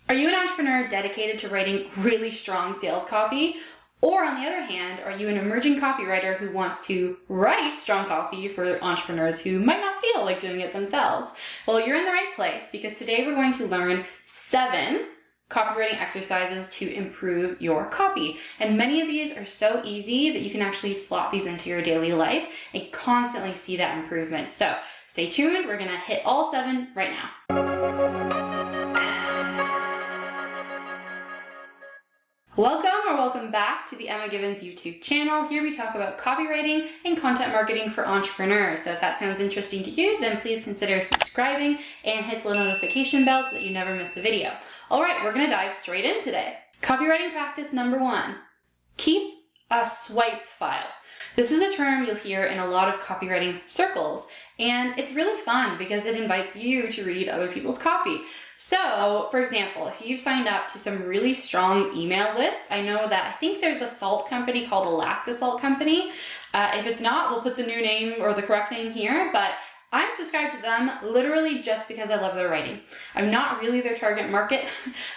Are you an entrepreneur dedicated to writing really strong sales copy? Or on the other hand, are you an emerging copywriter who wants to write strong copy for entrepreneurs who might not feel like doing it themselves? Well, you're in the right place, because today we're going to learn 7 copywriting exercises to improve your copy. And many of these are so easy that you can actually slot these into your daily life and constantly see that improvement. So stay tuned. We're going to hit all 7 right now. Welcome back to the Emma Gibbons YouTube channel. Here we talk about copywriting and content marketing for entrepreneurs. So if that sounds interesting to you, then please consider subscribing and hit the notification bell so that you never miss a video. All right, we're going to dive straight in today. Copywriting practice number 1, keep a swipe file. This is a term you'll hear in a lot of copywriting circles, and it's really fun because it invites you to read other people's copy. So, for example, if you've signed up to some really strong email lists, I know that I think there's a salt company called Alaska Salt Company. If it's not, we'll put the new name or the correct name here, but I'm subscribed to them literally just because I love their writing. I'm not really their target market,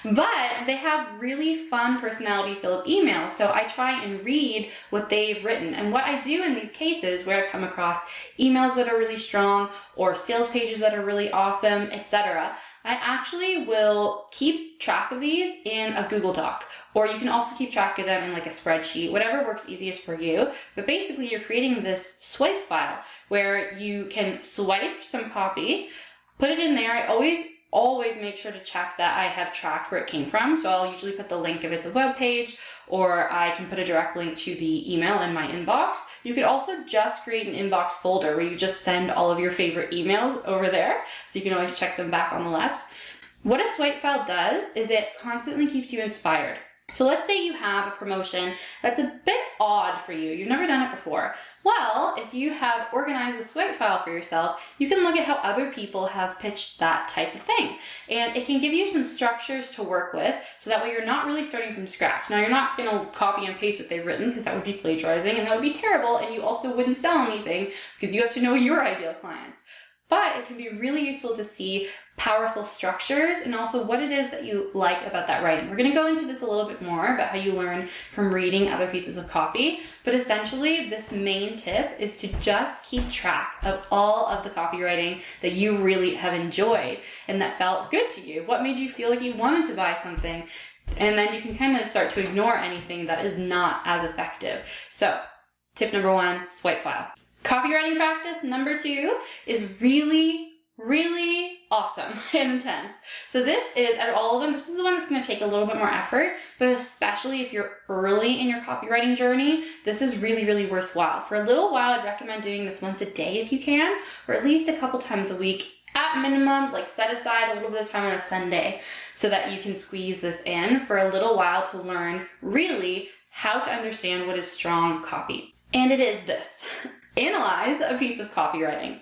but they have really fun personality-filled emails. So I try and read what they've written. And what I do in these cases where I've come across emails that are really strong or sales pages that are really awesome, etc., I actually will keep track of these in a Google Doc, or you can also keep track of them in like a spreadsheet, whatever works easiest for you. But basically you're creating this swipe file where you can swipe some copy, put it in there. I always make sure to check that I have tracked where it came from. So I'll usually put the link if it's a web page, or I can put a direct link to the email in my inbox. You could also just create an inbox folder where you just send all of your favorite emails over there, so you can always check them back on the left. What a swipe file does is it constantly keeps you inspired. So let's say you have a promotion that's a bit odd for you. You've never done it before. Well, if you have organized a swipe file for yourself, you can look at how other people have pitched that type of thing. And it can give you some structures to work with, so that way you're not really starting from scratch. Now, you're not going to copy and paste what they've written, because that would be plagiarizing and that would be terrible, and you also wouldn't sell anything because you have to know your ideal clients. But it can be really useful to see powerful structures and also what it is that you like about that writing. We're going to go into this a little bit more about how you learn from reading other pieces of copy, but essentially this main tip is to just keep track of all of the copywriting that you really have enjoyed and that felt good to you. What made you feel like you wanted to buy something? And then you can kind of start to ignore anything that is not as effective. So, tip number 1, swipe file. Copywriting practice number 2 is really awesome and intense. So this is, out of all of them, this is the one that's going to take a little bit more effort, but especially if you're early in your copywriting journey, this is really worthwhile. For a little while, I'd recommend doing this once a day if you can, or at least a couple times a week. At minimum, like set aside a little bit of time on a Sunday so that you can squeeze this in for a little while to learn really how to understand what is strong copy. And it is this. Analyze a piece of copywriting.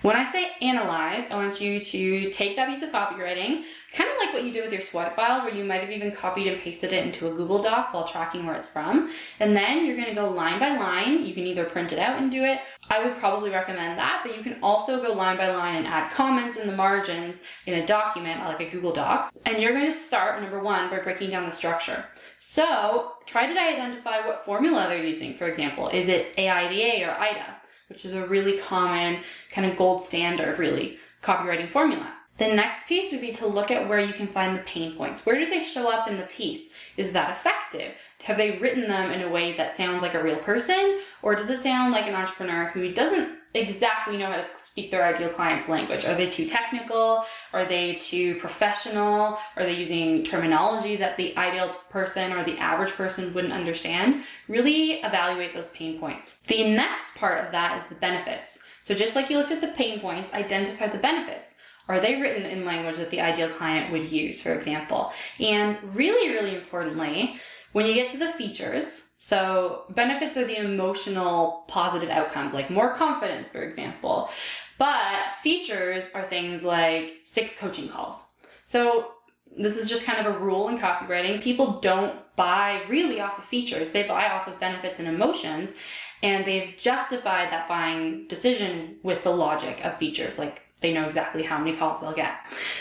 When I say analyze, I want you to take that piece of copywriting, kind of like what you did with your swipe file, where you might have even copied and pasted it into a Google Doc while tracking where it's from. And then you're going to go line by line. You can either print it out and do it. I would probably recommend that, but you can also go line by line and add comments in the margins in a document, like a Google Doc. And you're going to start, number 1, by breaking down the structure. So try to identify what formula they're using. For example, is it AIDA or IDA, which is a really common kind of gold standard, really, copywriting formula. The next piece would be to look at where you can find the pain points. Where do they show up in the piece? Is that effective? Have they written them in a way that sounds like a real person? Or does it sound like an entrepreneur who doesn't exactly know how to speak their ideal client's language? Are they too technical? Are they too professional? Are they using terminology that the ideal person or the average person wouldn't understand? Really evaluate those pain points. The next part of that is the benefits. So just like you looked at the pain points, identify the benefits. Are they written in language that the ideal client would use, for example? And really importantly, when you get to the features, so benefits are the emotional positive outcomes, like more confidence, for example. But features are things like 6 coaching calls. So this is just kind of a rule in copywriting. People don't buy really off of features. They buy off of benefits and emotions. And they've justified that buying decision with the logic of features, like they know exactly how many calls they'll get.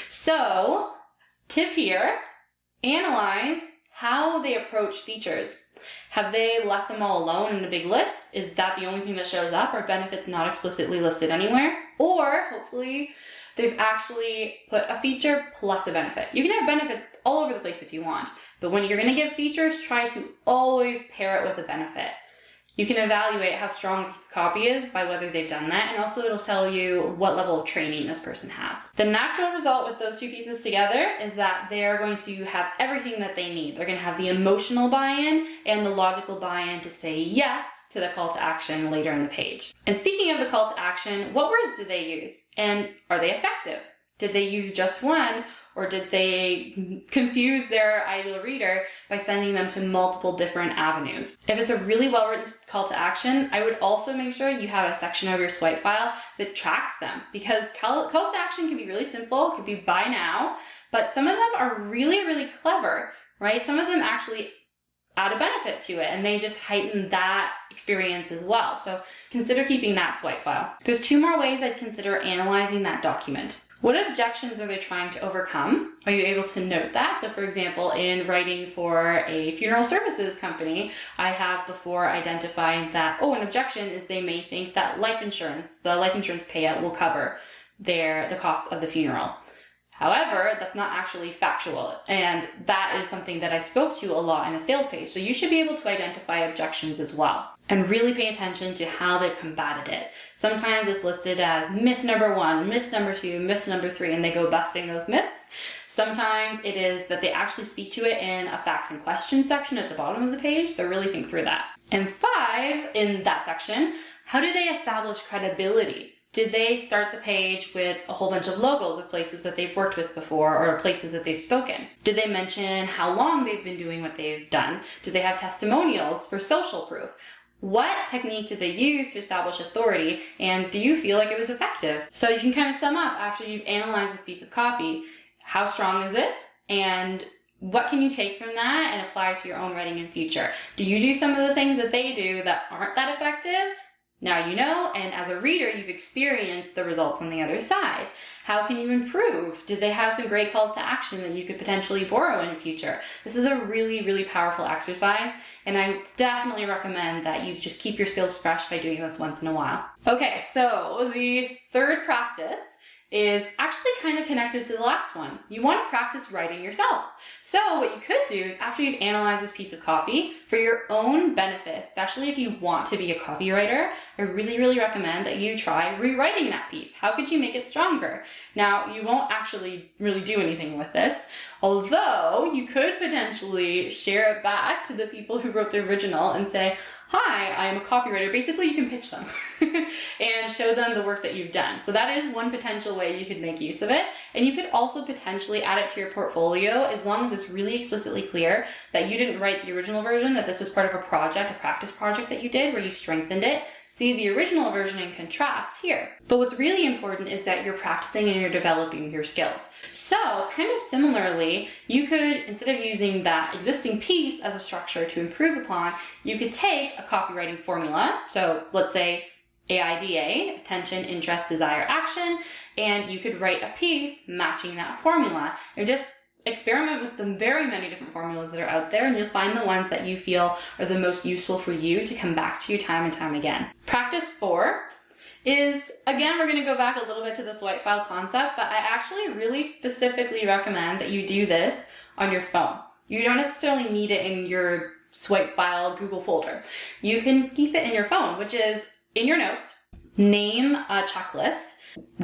So, tip here, Analyze how they approach features. Have they left them all alone in a big list? Is that the only thing that shows up? Are benefits not explicitly listed anywhere? Or hopefully they've actually put a feature plus a benefit. You can have benefits all over the place if you want, but when you're going to give features, try to always pair it with a benefit. You can evaluate how strong a piece of copy is by whether they've done that, and also it'll tell you what level of training this person has. The natural result with those two pieces together is that they are going to have everything that they need. They're going to have the emotional buy-in and the logical buy-in to say yes to the call to action later in the page. And speaking of the call to action, what words did they use? And are they effective? Did they use just one, or did they confuse their ideal reader by sending them to multiple different avenues? If it's a really well-written call to action, I would also make sure you have a section of your swipe file that tracks them, because calls to action can be really simple, it could be buy now, but some of them are really, really clever, right? Some of them actually add a benefit to it, and they just heighten that experience as well. So consider keeping that swipe file. There's two more ways I'd consider analyzing that document. What objections are they trying to overcome? Are you able to note that? So for example, in writing for a funeral services company, I have before identified that, an objection is they may think that the life insurance payout will cover the cost of the funeral. However, that's not actually factual, and that is something that I spoke to a lot in a sales page. So you should be able to identify objections as well, and really pay attention to how they've combated it. Sometimes it's listed as myth number 1, myth number 2, myth number 3, and they go busting those myths. Sometimes it is that they actually speak to it in a facts and questions section at the bottom of the page, so really think through that. And 5, in that section, how do they establish credibility? Did they start the page with a whole bunch of logos of places that they've worked with before or places that they've spoken? Did they mention how long they've been doing what they've done? Did they have testimonials for social proof? What technique did they use to establish authority, and do you feel like it was effective? So you can kind of sum up after you've analyzed this piece of copy. How strong is it? And what can you take from that and apply to your own writing in future? Do you do some of the things that they do that aren't that effective? Now you know, and as a reader, you've experienced the results on the other side. How can you improve? Did they have some great calls to action that you could potentially borrow in the future? This is a really, really powerful exercise, and I definitely recommend that you just keep your skills fresh by doing this once in a while. Okay, so the third practice is actually kind of connected to the last one. You want to practice writing yourself. So what you could do is, after you've analyzed this piece of copy, for your own benefit, especially if you want to be a copywriter, I really, really recommend that you try rewriting that piece. How could you make it stronger? Now, you won't actually really do anything with this, although you could potentially share it back to the people who wrote the original and say, hi, I'm a copywriter. Basically, you can pitch them and show them the work that you've done. So that is one potential way you could make use of it. And you could also potentially add it to your portfolio, as long as it's really explicitly clear that you didn't write the original version, that this was part of a project, a practice project that you did where you strengthened it. See the original version in contrast here. But what's really important is that you're practicing and you're developing your skills. So kind of similarly, you could, instead of using that existing piece as a structure to improve upon, you could take a copywriting formula. So let's say AIDA, attention, interest, desire, action, and you could write a piece matching that formula. And just experiment with the very many different formulas that are out there, and you'll find the ones that you feel are the most useful for you to come back to time and time again. Practice 4 is, again, we're going to go back a little bit to the swipe file concept, but I actually really specifically recommend that you do this on your phone. You don't necessarily need it in your swipe file Google folder. You can keep it in your phone, which is in your notes. Name a checklist,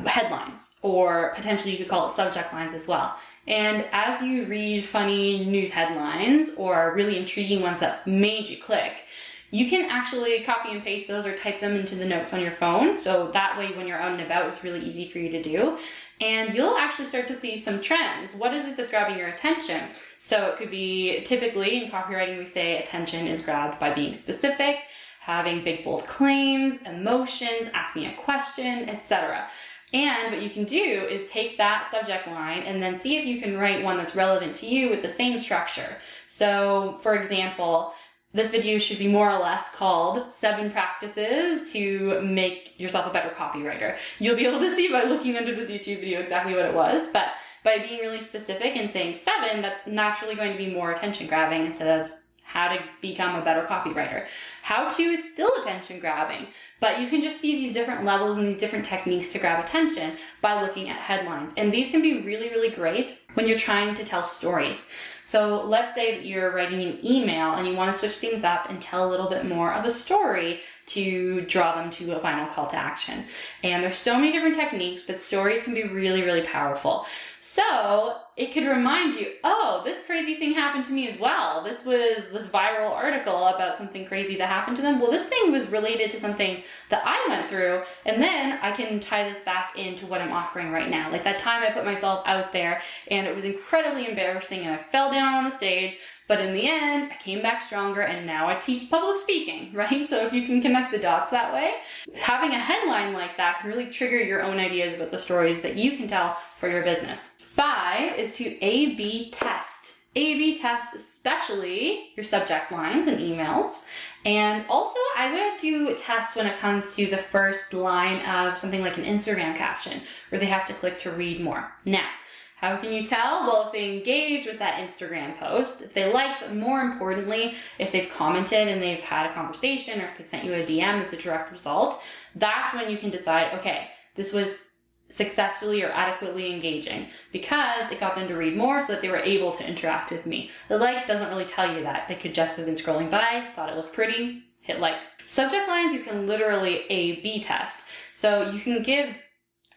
headlines, or potentially you could call it subject lines as well. And as you read funny news headlines or really intriguing ones that made you click, you can actually copy and paste those or type them into the notes on your phone. So that way, when you're out and about, it's really easy for you to do. And you'll actually start to see some trends. What is it that's grabbing your attention? So it could be, typically in copywriting, we say attention is grabbed by being specific, having big, bold claims, emotions, asking a question, etc. And what you can do is take that subject line and then see if you can write one that's relevant to you with the same structure. So, for example, this video should be more or less called 7 Practices to Make Yourself a Better Copywriter. You'll be able to see by looking under this YouTube video exactly what it was, but by being really specific and saying 7, that's naturally going to be more attention grabbing instead of how to become a better copywriter. How to is still attention grabbing, but you can just see these different levels and these different techniques to grab attention by looking at headlines. And these can be really, really great when you're trying to tell stories. So let's say that you're writing an email and you want to switch things up and tell a little bit more of a story to draw them to a final call to action. And there's so many different techniques, but stories can be really, really powerful. So it could remind you, oh, this crazy thing happened to me as well. This was this viral article about something crazy that happened to them. Well, this thing was related to something that I went through. And then I can tie this back into what I'm offering right now. Like that time I put myself out there and it was incredibly embarrassing and I fell down on the stage. But in the end, I came back stronger and now I teach public speaking, right? So if you can connect the dots that way, having a headline like that can really trigger your own ideas about the stories that you can tell for your business. 5 is to A/B test. A/B test especially your subject lines and emails. And also I would do tests when it comes to the first line of something like an Instagram caption where they have to click to read more. Now, how can you tell? Well, if they engage with that Instagram post, if they liked, but more importantly, if they've commented and they've had a conversation or if they've sent you a DM as a direct result, that's when you can decide, okay, this was successfully or adequately engaging because it got them to read more so that they were able to interact with me. The like doesn't really tell you that. They could just have been scrolling by, thought it looked pretty, hit like. Subject lines, you can literally A/B test. So you can give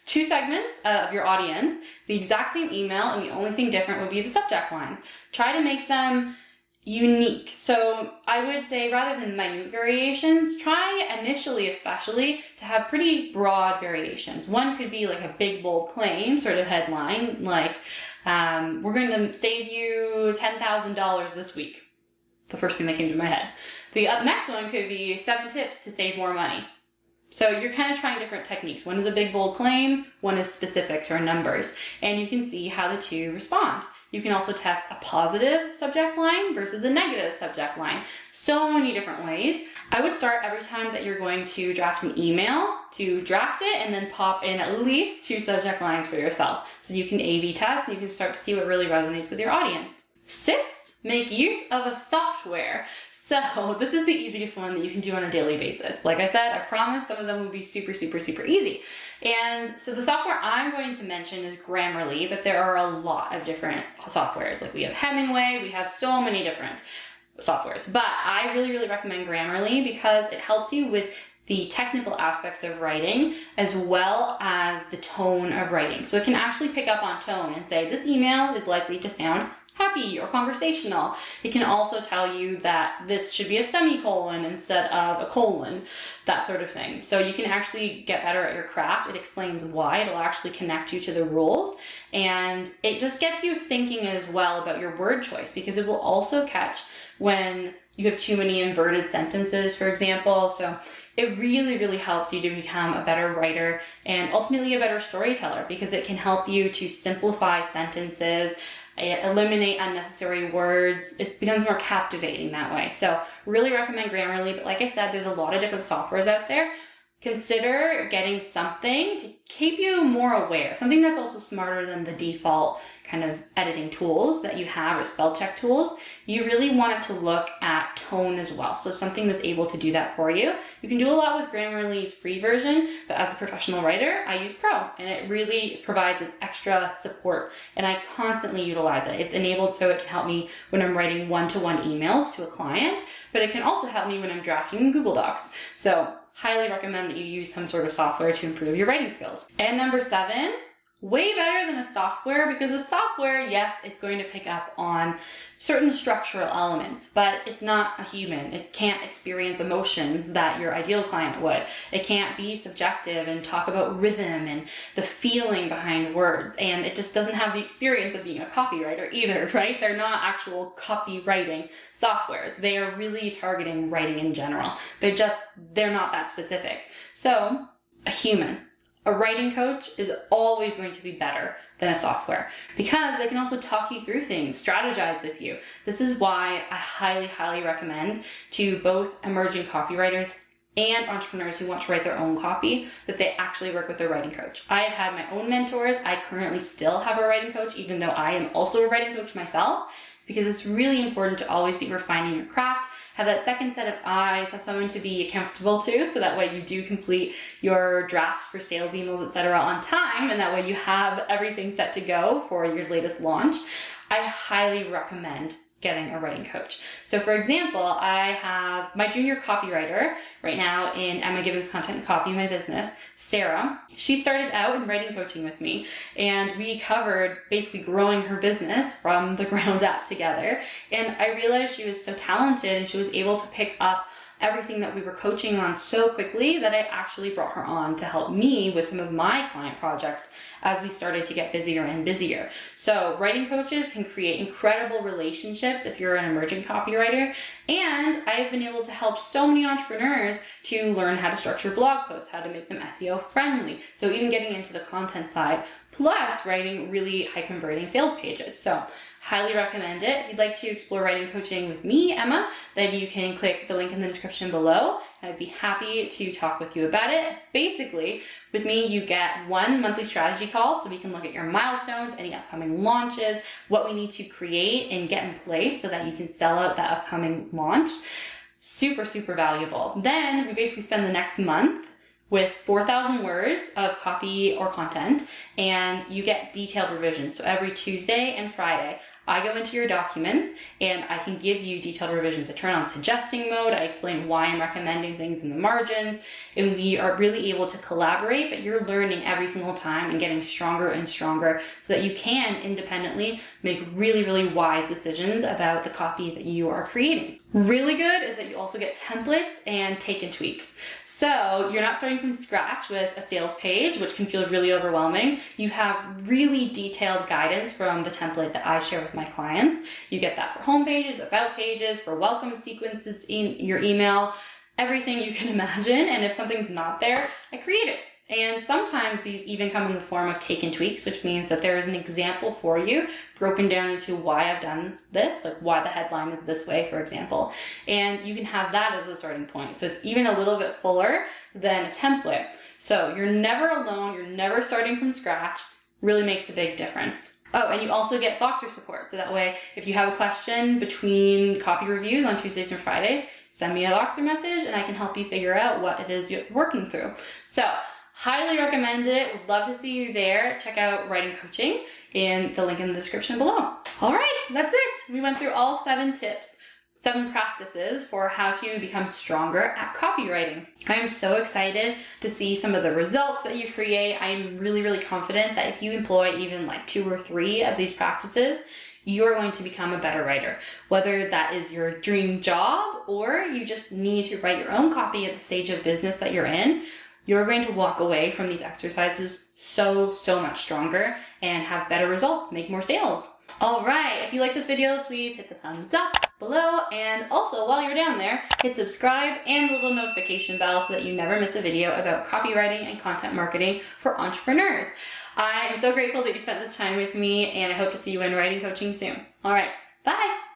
2 segments of your audience the exact same email, and the only thing different would be the subject lines. Try to make them unique. So I would say rather than minute variations, try initially especially to have pretty broad variations. One could be like a big bold claim sort of headline, like we're going to save you $10,000 this week. The first thing that came to my head. The next one could be 7 tips to save more money. So you're kind of trying different techniques. One is a big bold claim, one is specifics or numbers, and you can see how the 2 respond. You can also test a positive subject line versus a negative subject line. So many different ways. I would start every time that you're going to draft an email to draft it and then pop in at least 2 subject lines for yourself. So you can A/B test and you can start to see what really resonates with your audience. 6, make use of a software. So this is the easiest one that you can do on a daily basis. Like I said, I promise some of them will be super, super, super easy. And so the software I'm going to mention is Grammarly, but there are a lot of different softwares. Like we have Hemingway, we have so many different softwares. But I really, really recommend Grammarly because it helps you with the technical aspects of writing as well as the tone of writing. So it can actually pick up on tone and say, this email is likely to sound happy or conversational. It can also tell you that this should be a semicolon instead of a colon, that sort of thing. So you can actually get better at your craft. It explains why. It'll actually connect you to the rules. And it just gets you thinking as well about your word choice because it will also catch when you have too many inverted sentences, for example. So it really, really helps you to become a better writer and ultimately a better storyteller because it can help you to simplify sentences, eliminate unnecessary words. It becomes more captivating that way. So really recommend Grammarly. But like I said, there's a lot of different softwares out there. Consider getting something to keep you more aware. Something that's also smarter than the default kind of editing tools that you have or spell check tools. You really want it to look at tone as well. So something that's able to do that for you. You can do a lot with Grammarly's free version, but as a professional writer, I use Pro and it really provides this extra support and I constantly utilize it. It's enabled so it can help me when I'm writing one-to-one emails to a client, but it can also help me when I'm drafting Google Docs. So highly recommend that you use some sort of software to improve your writing skills. And number 7, way better than a software because a software, yes, it's going to pick up on certain structural elements, but it's not a human. It can't experience emotions that your ideal client would. It can't be subjective and talk about rhythm and the feeling behind words. And it just doesn't have the experience of being a copywriter either, right? They're not actual copywriting softwares. They are really targeting writing in general. They're not that specific. So a human, a writing coach is always going to be better than a software because they can also talk you through things, strategize with you. This is why I highly, highly recommend to both emerging copywriters and entrepreneurs who want to write their own copy that they actually work with a writing coach. I have had my own mentors. I currently still have a writing coach, even though I am also a writing coach myself, because it's really important to always be refining your craft, have that second set of eyes, have someone to be accountable to, so that way you do complete your drafts for sales emails, etc. on time, and that way you have everything set to go for your latest launch. I highly recommend getting a writing coach. So for example, I have my junior copywriter right now in Emma Gibbons Content and Copy, my business, Sarah. She started out in writing coaching with me, and we covered basically growing her business from the ground up together. And I realized she was so talented and she was able to pick up everything that we were coaching on so quickly that I actually brought her on to help me with some of my client projects as we started to get busier and busier. So writing coaches can create incredible relationships if you're an emerging copywriter. And I've been able to help so many entrepreneurs to learn how to structure blog posts, how to make them SEO friendly. So even getting into the content side, plus writing really high converting sales pages. So highly recommend it. If you'd like to explore writing coaching with me, Emma, then you can click the link in the description below, and I'd be happy to talk with you about it. Basically, with me, you get one monthly strategy call, so we can look at your milestones, any upcoming launches, what we need to create and get in place so that you can sell out that upcoming launch. Super, super valuable. Then we basically spend the next month with 4,000 words of copy or content, and you get detailed revisions. So every Tuesday and Friday, I go into your documents and I can give you detailed revisions. I turn on suggesting mode. I explain why I'm recommending things in the margins, and we are really able to collaborate, but you're learning every single time and getting stronger and stronger so that you can independently make really, really wise decisions about the copy that you are creating. Really good is that you also get templates and taken tweaks. So you're not starting from scratch with a sales page, which can feel really overwhelming. You have really detailed guidance from the template that I share with my clients. You get that for home pages, about pages, for welcome sequences in your email, everything you can imagine. And if something's not there, I create it. And sometimes these even come in the form of taken tweaks, which means that there is an example for you broken down into why I've done this, like why the headline is this way, for example. And you can have that as a starting point. So it's even a little bit fuller than a template. So you're never alone. You're never starting from scratch. Really makes a big difference. Oh, and you also get Voxer support. So that way, if you have a question between copy reviews on Tuesdays and Fridays, send me a Voxer message and I can help you figure out what it is you're working through. So highly recommend it. Would love to see you there. Check out writing coaching in the link in the description below. All right, that's it. We went through all 7 tips, 7 practices for how to become stronger at copywriting. I am so excited to see some of the results that you create. I am really, really confident that if you employ even like 2 or 3 of these practices, you're going to become a better writer. Whether that is your dream job or you just need to write your own copy at the stage of business that you're in, you're going to walk away from these exercises so much stronger and have better results, make more sales. All right, if you like this video, please hit the thumbs up below. And also, while you're down there, hit subscribe and the little notification bell so that you never miss a video about copywriting and content marketing for entrepreneurs. I am so grateful that you spent this time with me, and I hope to see you in writing coaching soon. All right, bye.